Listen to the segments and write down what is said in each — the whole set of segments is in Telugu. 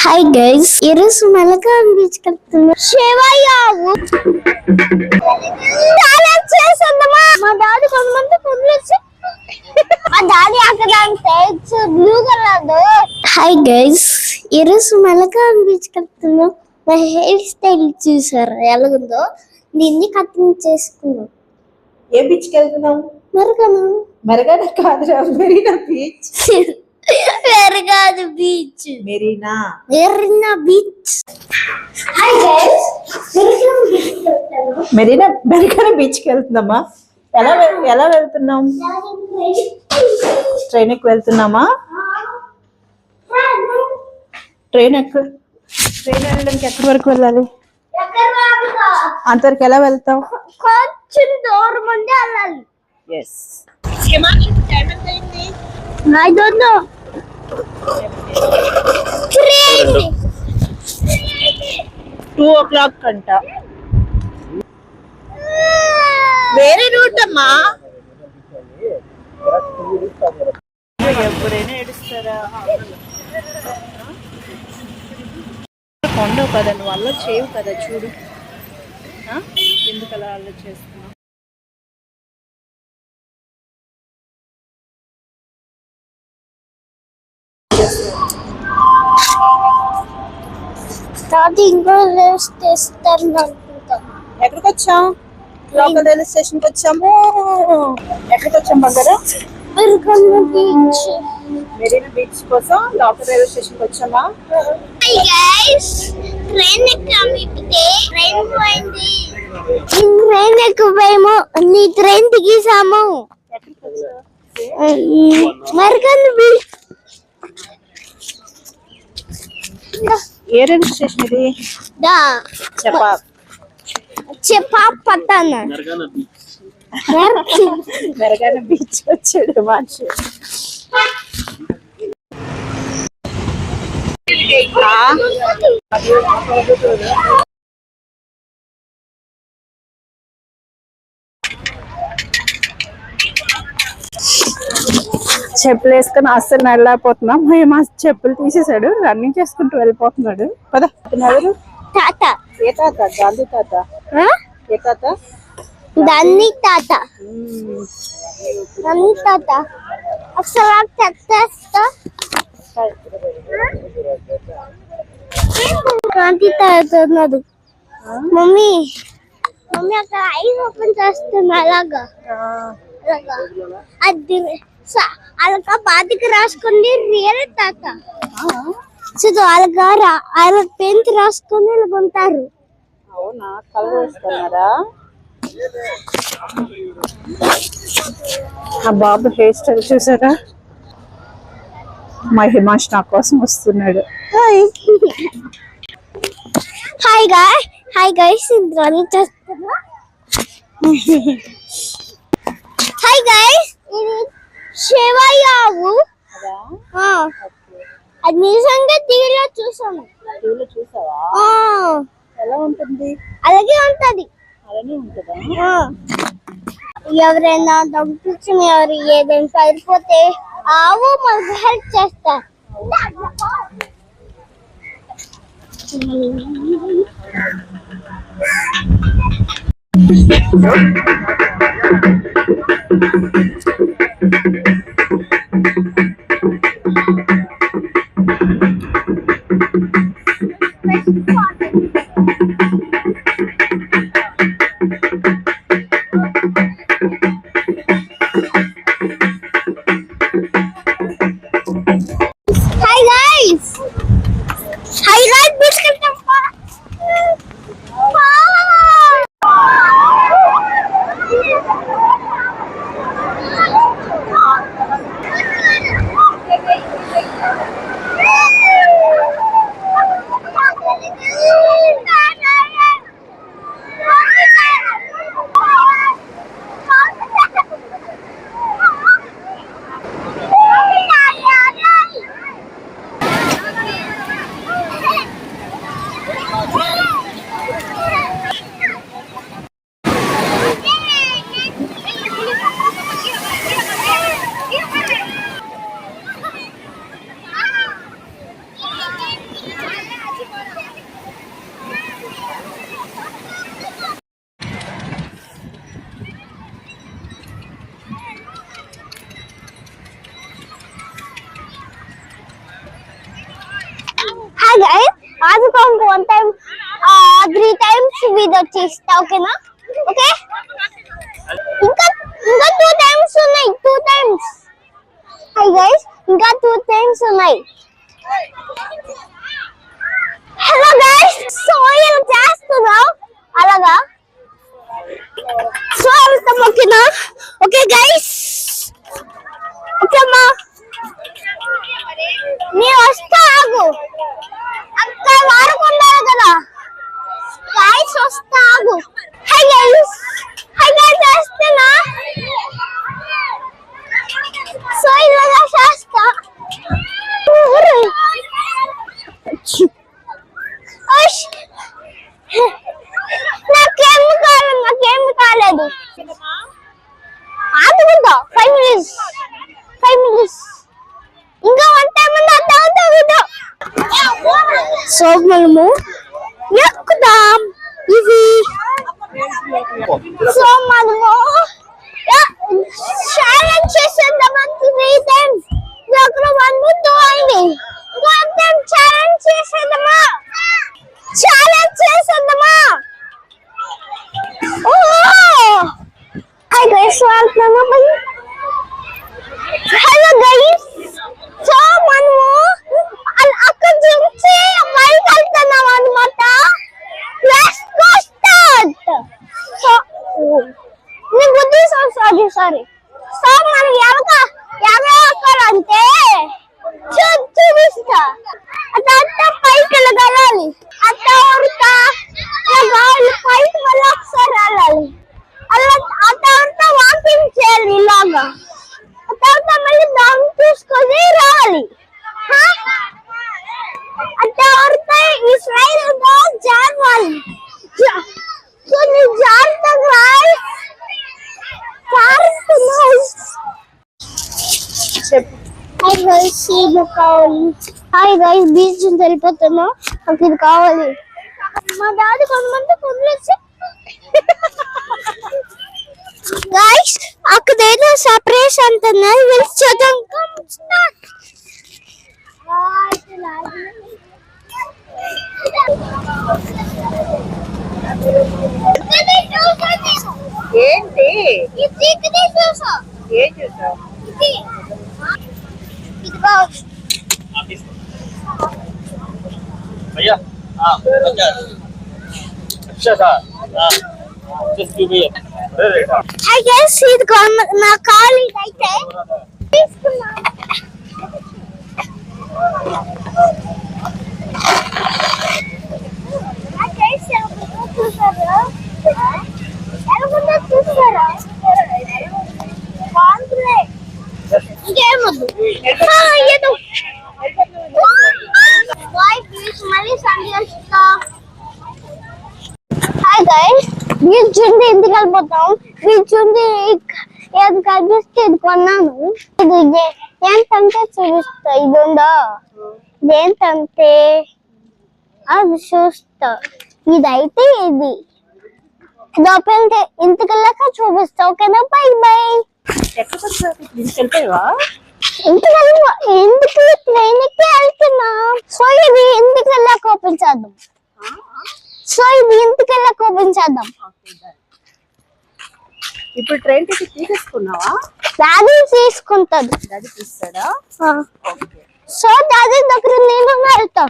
హాయ్ గైస్, ఈరోజు మలకా బీచ్ వెళ్తున్నాం. శివయ్యావు మా డాడీ కొంతమంది వదిలేసి మా డాడీ అక్కడ బ్లూ కలర్. హాయ్ గైస్, ఈరోజు మలకా బీచ్ వెళ్తున్నాం. నా హెయిర్ స్టైల్ చూసారు ఎలాగుందో, దీన్ని కటింగ్ చేసుకున్నాం. ఏ బీచ్ కి వెళ్తున్నాం? మరగనా మరగన కాదురా, మెరీనా బీచ్. మెరగాదు beach, Marina Beach. Hi guys, Marina Beach కి వెళ్తున్నామా? ఎలా వెళ్తున్నాం? ట్రైన్ ఎక్కి వెళ్తున్నామా? ట్రైన్ వెళ్ళడానికి ఎక్కడి వరకు వెళ్ళాలి? అంతవరకు ఎలా వెళ్తావు? కొంచెం దూరం ఉండి వెళ్ళాలి. Yes. I don't know. 2 o'clock అంట. వేరే రూట్ అమ్మా. ఎవరైనా ఏడుస్తారా? కొండవు కదా, నువ్వు అల్లరి చేయవు కదా, చూడు ఎందుకు అలా అల్లరి చేస్తున్నావు? ఎక్కడికి వచ్చాం? లోకల్ రైల్వే స్టేషన్ కి వచ్చాము. ఎక్కడికి వచ్చాం బంగారా? మెరీనా బీచ్ కోసం లోకల్ రైల్వే స్టేషన్ కి వచ్చామా? ట్రైన్ ఎక్కుపోయాము, నీ ట్రైన్ దిగేసాము. మరకన్ బీచ్. ఏ రైల్వే స్టేషన్ ఇది? చెప్పాను మెరగాన బీచ్ వచ్చాడు మనిషి. చెప్పులు వేసుకొని అస్సలు నడలేకపోతున్నాం. మేము చెప్పులు తీసేసాడు, రన్నింగ్ చేసుకుంటూ వెళ్ళిపోతున్నాడు. పద. తాత. ఏ తాత? గాంధీ తాత. ఏ తాత? దాన్ని తాత. అసలు గాంధీ తాత ఉన్నది. మమ్మీ అక్కడ ఐస్ ఓపెన్ చేస్తున్నా. అలాగా అది అలాగా బాతికి రాసుకుని రియల్ తాత. సో అలాగా పెయింట్ రాసుకొని ఉంటారు. అవునా? కలర్ వేస్తున్నారా? ఆ బాబు హెయిర్ స్టైల్ చూసారా? మా హిమాష్ నా కోసం వస్తున్నాడు. హాయ్ గైస్, రన్నింగ్ చేస్తున్నా. హాయ్ గైస్, ఇది శివయ్యావు. అది నిజంగా టీవీలో చూసాను. టీవీలో చూసావా? ఎలా ఉంటుంది? అలాగే ఉంటది. అలానే ఉంటుందా? ఎవరైనా దొంగ ఏదైనా పడిపోతే ఆవు మనకు హెల్ప్ చేస్తా. Hi guys, आज को हमको 1 time 3 times video చేస్తా ఓకేనా ఓకే ఇంకా 2 times ఉన్నాయి 2 times Hi guys ఇంకా 2 times ఉన్నాయి Hello guys so ఏం చేస్తున్నావు అలాగా సో వెళ్తాం ఓకేనా ఓకే guys ఓకే అమ్మా నీ వస్తా ఆగు అక్కడ వాడుకుంటారు కదా గైస్ వస్తా ఆగు హై గైస్ వస్తున్నా సో ఇలాగా చేస్తా నాకేం కాలేదు ఆదుకుంటా 5 minutes ఇంకా 1 time అన్నా సో మనము ఎక్కుదాం ఇది సో మనము ఛాలెంజ్ చేసేద్దామంటే 3 times అక్కడ 1 2 అయింది ఇంకా ఛాలెంజ్ చేసేద్దామా హాయ్ గైస్ వెళ్తున్నాను హలో గైస్ సో మనము అక్కడ నుంచి బయట వెళ్తున్నాం అనమాట లెట్స్ గో స్టార్ట్ సో నీ బుద్ధి సారీ సో మనం ఎక్కడంటే చూపిస్తా అదంతా పైకి వెళ్ళగలాలి అట్లా పైకి వెళ్ళి ఒకసారి వెళ్ళాలి అలా ఆ తర్వాత వాకింగ్ చేయాలి ఇలాగా ఆ తర్వాత మళ్ళీ దాన్ని చూసుకొని రావాలి ఆ తర్వాత ఈ స్లైడ్ జారాలి సో నీ జాగ్రత్తగా హాయ్ గైస్ బీచ్ వెళ్ళిపోతున్నా నాకు ఇది కావాలి మా డాడీ కొంతమంది కొనిసి గైస్ అక్కడేదో సెపరేషన్ అంటున్నారు వెళ్ళి చూద్దాం ఏంటి ఏం చూసావు भैया हाँ अच्छा था हाँ just give me I guess ఇది నా కాల్ అయితే తీసుకున్నా చూసారా బాగుంది ఇంకేమొద్దు ఏదో బాయ్ ప్లీజ్ మళ్ళీ సండే వస్తా హాయ్ గైస్ బీచ్ నుండి ఇంటికి వెళ్ళిపోతాం బీచ్ నుండి ఏది కనిపిస్తే ఇది కొన్నాను ఇది ఏంటంటే చూపిస్తా ఇది ఉందా ఏంటంటే అది చూస్తా ఇదైతే ఇది ఓపెన్ ఇంటికి వెళ్ళాక చూపిస్తా ఓకేనా బై బై ఇంటికి ట్రైన్కి వెళ్తున్నా సో ఇది ఇంటికి వెళ్ళాక ఓపెన్ చేద్దాం ఇప్పుడు ట్రైన్ టికెట్ తీసేసుకున్నావా డాడీ తీసుకుంటాడు డాడీ తీస్తాడా సో డాడీ దగ్గర నేను వెళ్తా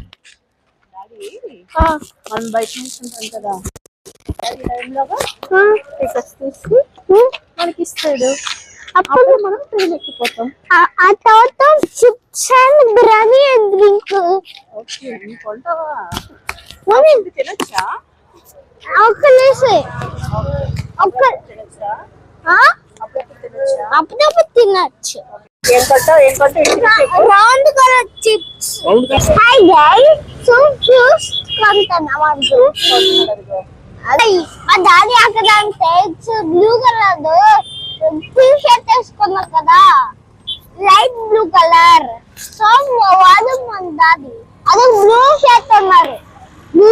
మనం బయట నుంచి ఉంటాం కదా టికెట్స్ తీసి మనకి ఇస్తాడు అప్పుడు మనం ట్రైన్ ఎక్కిపోతాం ఆ తర్వాత chips and biryani and drink okay కొంటావా తినొచ్చా అప్పుడప్పుడు తినచ్చు ఏం కొంటావు round colour chips hi guys so juice కొంటాను జ్యూస్ అదే మా డాడీ అక్కడ అంటే బ్లూ కలర్ టీ షర్ట్ వేసుకున్నా కదా లైట్ బ్లూ కలర్ సో వాడు మన డాడీ అదే బ్లూ షర్ట్ ఉన్నారు బ్లూ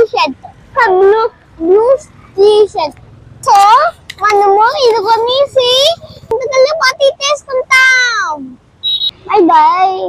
టీ షర్ట్ సో మనము ఇది కొనేసి ఇంటికెళ్ళి పార్టీ చేసుకుంటాం బై బై